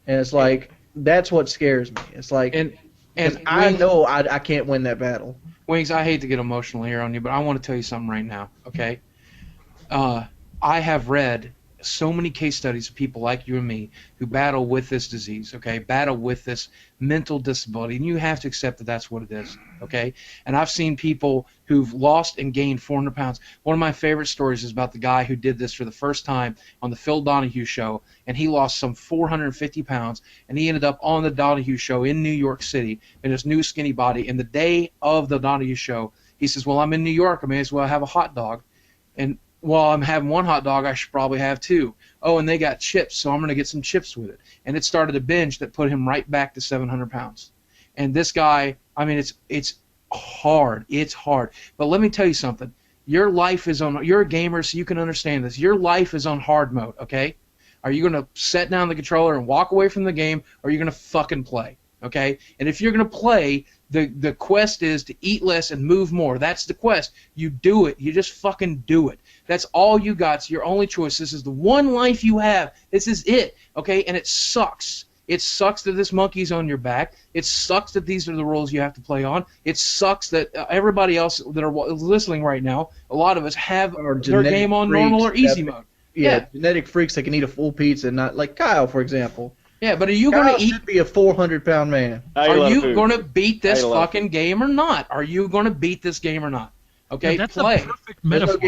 And it's like, that's what scares me. It's like, and I know I can't win that battle. Wings, I hate to get emotional here on you, but I want to tell you something right now, okay? I have read so many case studies of people like you and me who battle with this disease, okay? Battle with this mental disability, and you have to accept that that's what it is, okay? And I've seen people who've lost and gained 400 pounds. One of my favorite stories is about the guy who did this for the first time on the Phil Donahue show, and he lost some 450 pounds, and he ended up on the Donahue show in New York City in his new skinny body. And the day of the Donahue show, he says, well, I'm in New York. I may as well have a hot dog. And while I'm having one hot dog, I should probably have two. Oh, and they got chips, so I'm going to get some chips with it. And it started a binge that put him right back to 700 pounds. And this guy, I mean, it's hard. It's hard. But let me tell you something. Your life is on, you're a gamer, so you can understand this. Your life is on hard mode, okay? Are you going to set down the controller and walk away from the game, or are you going to fucking play, okay? And if you're going to play, the quest is to eat less and move more. That's the quest. You do it. You just fucking do it. That's all you got. It's your only choice. This is the one life you have. This is it, okay? And it sucks. It sucks that this monkey's on your back. It sucks that these are the roles you have to play on. It sucks that everybody else that are listening right now, a lot of us have their game on normal or easy mode. Yeah, genetic freaks that can eat a full pizza and not, like Kyle, for example. Yeah, but are you going to eat? Should be a 400-pound man. Are you going to beat this fucking game or not? Are you going to beat this game or not? Okay, yeah, that's play. The perfect metaphor.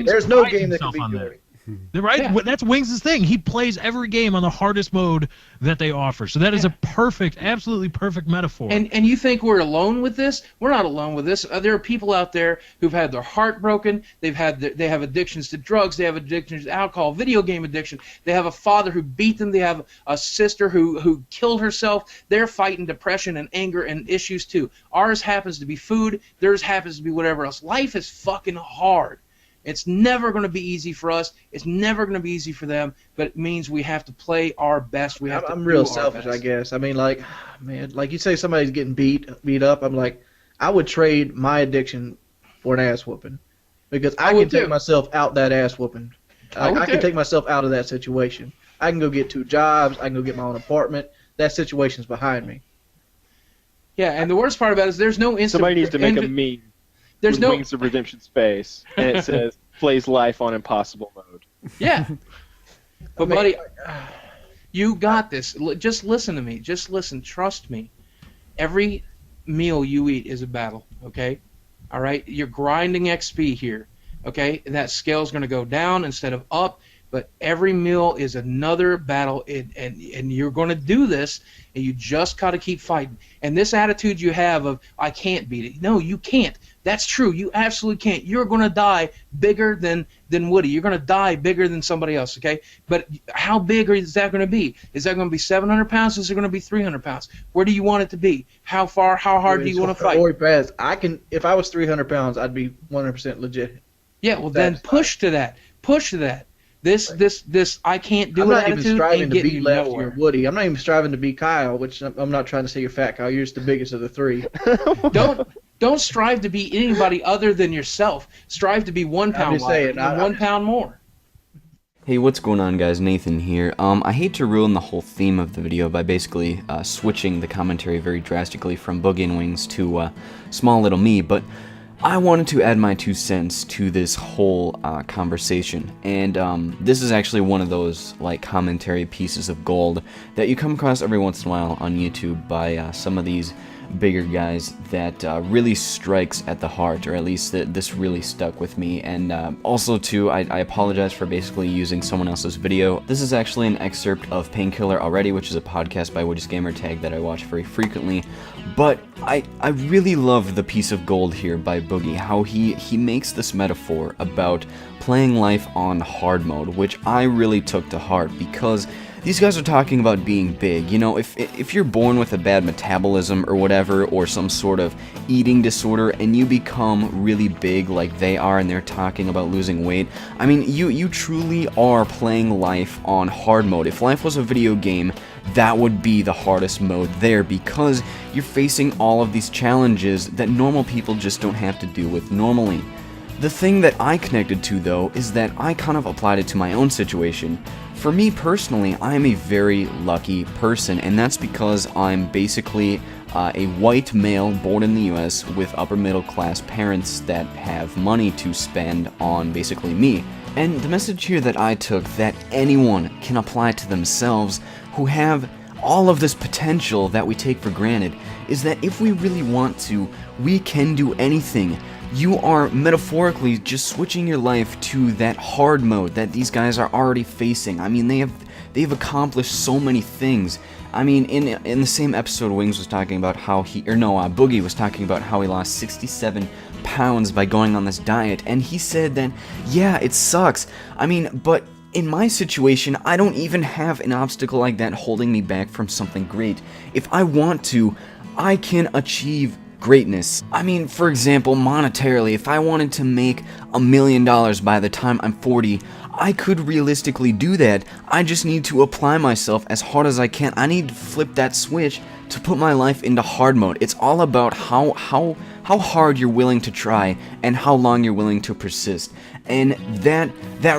There's no game that can beat you. Right? Yeah. That's Wings' thing. He plays every game on the hardest mode that they offer. So that is a perfect, absolutely perfect metaphor. And you think we're alone with this? We're not alone with this. There are people out there who've had their heart broken. They have addictions to drugs. They have addictions to alcohol, video game addiction. They have a father who beat them. They have a sister who killed herself. They're fighting depression and anger and issues too. Ours happens to be food. Theirs happens to be whatever else. Life is fucking hard. It's never going to be easy for us. It's never going to be easy for them, but it means we have to play our best. I'm real selfish, I guess. I mean, like, man, like you say somebody's getting beat up, I'm like, I would trade my addiction for an ass whooping because I can take myself out that ass whooping. I can take myself out of that situation. I can go get 2 jobs. I can go get my own apartment. That situation's behind me. Yeah, and the worst part about it is there's no instant... Somebody needs to make a meme. There's no Wings of Redemption space, and it says plays life on impossible mode. Yeah, but buddy, you got this. Just listen to me. Just listen. Trust me. Every meal you eat is a battle. Okay, all right. You're grinding XP here. Okay, that scale's going to go down instead of up. But every meal is another battle, and you're going to do this, and you just got to keep fighting. And this attitude you have of, I can't beat it. No, you can't. That's true. You absolutely can't. You're going to die bigger than Woody. You're going to die bigger than somebody else, okay? But how big is that going to be? Is that going to be 700 pounds? Is it going to be 300 pounds? Where do you want it to be? How hard do you want to fight? If I was 300 pounds, I'd be 100% legit. Yeah, well, then push to that. Push to that. This I can't do it attitude. I'm not even striving to be Lefty nowhere. or Woody. I'm not even striving to be Kyle, which I'm not trying to say you're fat, Kyle. You're just the biggest of the 3. Don't strive to be anybody other than yourself. Strive to be 1 pound lighter and 1 pound more. Hey, what's going on, guys? Nathan here. I hate to ruin the whole theme of the video by basically switching the commentary very drastically from Boogie and Wings to small little me, but I wanted to add my 2 cents to this whole conversation, and this is actually one of those like commentary pieces of gold that you come across every once in a while on YouTube by some of these bigger guys that really strikes at the heart, or at least this really stuck with me. And also too, I apologize for basically using someone else's video. This is actually an excerpt of Painkiller Already, which is a podcast by Woody's Gamertag that I watch very frequently. But I really love the piece of gold here by Boogie, how he makes this metaphor about playing life on hard mode, which I really took to heart, because these guys are talking about being big. You know, if you're born with a bad metabolism or whatever, or some sort of eating disorder, and you become really big like they are, and they're talking about losing weight, I mean, you truly are playing life on hard mode. If life was a video game, that would be the hardest mode there, because you're facing all of these challenges that normal people just don't have to deal with normally. The thing that I connected to, though, is that I kind of applied it to my own situation. For me personally, I am a very lucky person, and that's because I'm basically a white male born in the US with upper middle class parents that have money to spend on basically me. And the message here that I took that anyone can apply to themselves who have all of this potential that we take for granted is that if we really want to, we can do anything. You are metaphorically just switching your life to that hard mode that these guys are already facing. I mean, they've accomplished so many things. I mean, in the same episode, Wings was talking about how Boogie was talking about how he lost 67 pounds by going on this diet, and he said that, yeah, it sucks. I mean, but in my situation, I don't even have an obstacle like that holding me back from something great. If I want to, I can achieve greatness. I mean, for example, monetarily, if I wanted to make $1 million by the time I'm 40, I could realistically do that. I just need to apply myself as hard as I can. I need to flip that switch to put my life into hard mode. It's all about how hard you're willing to try and how long you're willing to persist. And that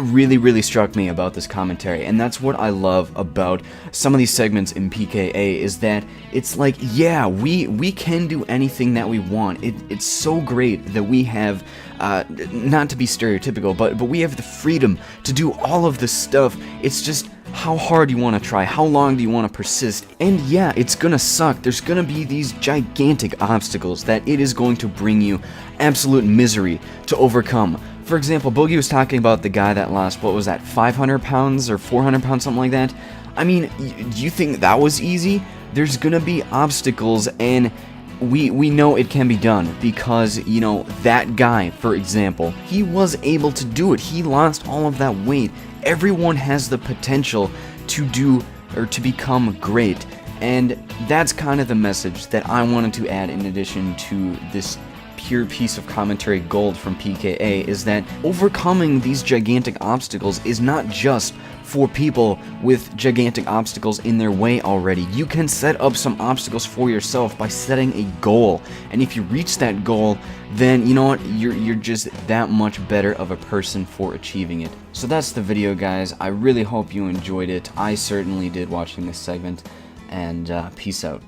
really struck me about this commentary, and that's what I love about some of these segments in PKA, is that it's like, yeah, we can do anything that we want. It's so great that we have, not to be stereotypical, but we have the freedom to do all of this stuff. It's just how hard you want to try, how long do you want to persist, and yeah, it's gonna suck. There's gonna be these gigantic obstacles that it is going to bring you absolute misery to overcome. For example, Boogie was talking about the guy that lost, what was that, 500 pounds or 400 pounds, something like that? I mean, do you think that was easy? There's gonna be obstacles, and we know it can be done because, you know, that guy, for example, he was able to do it. He lost all of that weight. Everyone has the potential to do or to become great, and that's kind of the message that I wanted to add in addition to this pure piece of commentary gold from PKA, is that overcoming these gigantic obstacles is not just for people with gigantic obstacles in their way already. You can set up some obstacles for yourself by setting a goal, and if you reach that goal, then you know what, you're just that much better of a person for achieving it. So that's the video, guys. I really hope you enjoyed it. I certainly did watching this segment, and peace out.